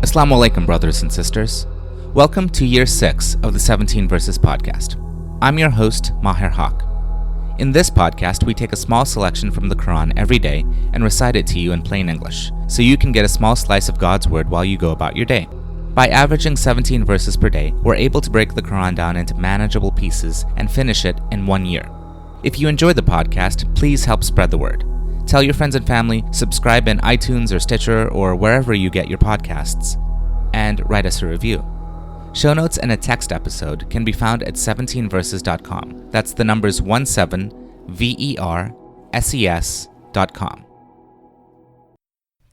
As-salaam wa-alaikum, brothers and sisters. Welcome to Year 6 of the 17 Verses podcast. I'm your host, Maher Haq. In this podcast, we take a small selection from the Quran every day and recite it to you in plain English, so you can get a small slice of God's Word while you go about your day. By averaging 17 verses per day, we're able to break the Quran down into manageable pieces and finish it in 1 year. If you enjoy the podcast, please help spread the word. Tell your friends and family, subscribe in iTunes or Stitcher or wherever you get your podcasts, and write us a review. Show notes and a text episode can be found at 17verses.com. That's the numbers 17verses.com.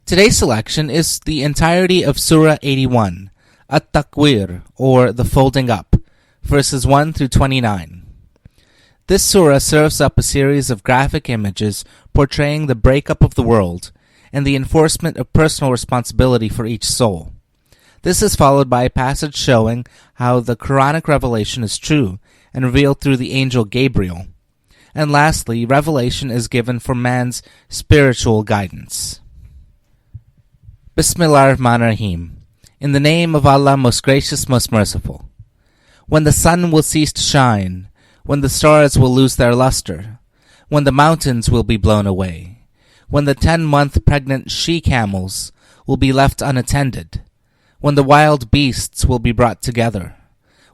Today's selection is the entirety of Surah 81, At-Takwir, or the Folding Up, verses 1 through 29. This surah serves up a series of graphic images portraying the breakup of the world and the enforcement of personal responsibility for each soul. This is followed by a passage showing how the Qur'anic revelation is true and revealed through the Angel Gabriel. And lastly, revelation is given for man's spiritual guidance. Bismillahir-Rahmanir-Rahim. In the name of Allah, most gracious, most merciful. When the sun will cease to shine, when the stars will lose their luster, when the mountains will be blown away, when the 10-month pregnant she-camels will be left unattended, when the wild beasts will be brought together,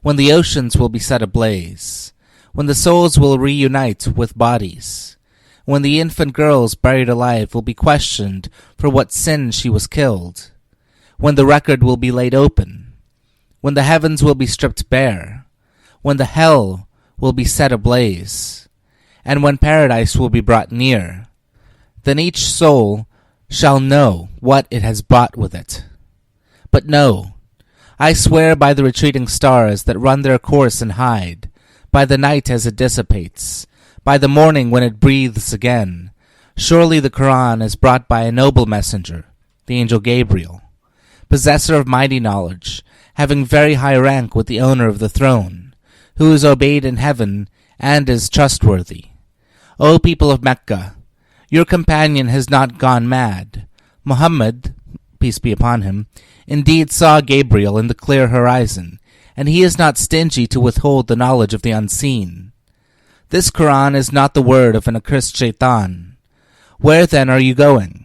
when the oceans will be set ablaze, when the souls will reunite with bodies, when the infant girls buried alive will be questioned for what sin she was killed, when the record will be laid open, when the heavens will be stripped bare, when the hell will be set ablaze, and when paradise will be brought near, then each soul shall know what it has brought with it. But no, I swear by the retreating stars that run their course and hide, by the night as it dissipates, by the morning when it breathes again, surely the Quran is brought by a noble messenger, the Angel Gabriel, possessor of mighty knowledge, having very high rank with the owner of the throne, who is obeyed in heaven and is trustworthy. O people of Mecca, your companion has not gone mad. Muhammad, peace be upon him, indeed saw Gabriel in the clear horizon, and he is not stingy to withhold the knowledge of the unseen. This Quran is not the word of an accursed shaitan. Where then are you going?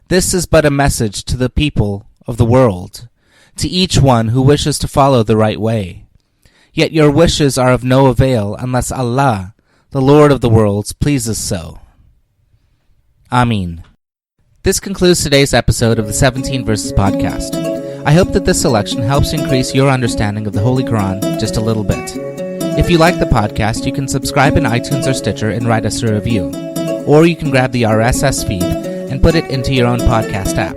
This is but a message to the people of the world, to each one who wishes to follow the right way. Yet your wishes are of no avail unless Allah, the Lord of the worlds, pleases so. Ameen. This concludes today's episode of the 17 Verses podcast. I hope that this selection helps increase your understanding of the Holy Quran just a little bit. If you like the podcast, you can subscribe in iTunes or Stitcher and write us a review. Or you can grab the RSS feed and put it into your own podcast app.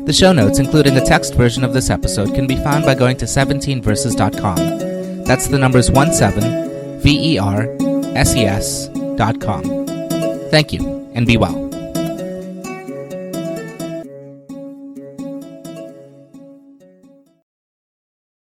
The show notes, including a text version of this episode, can be found by going to 17verses.com. That's the numbers 17verses.com. Thank you, and be well.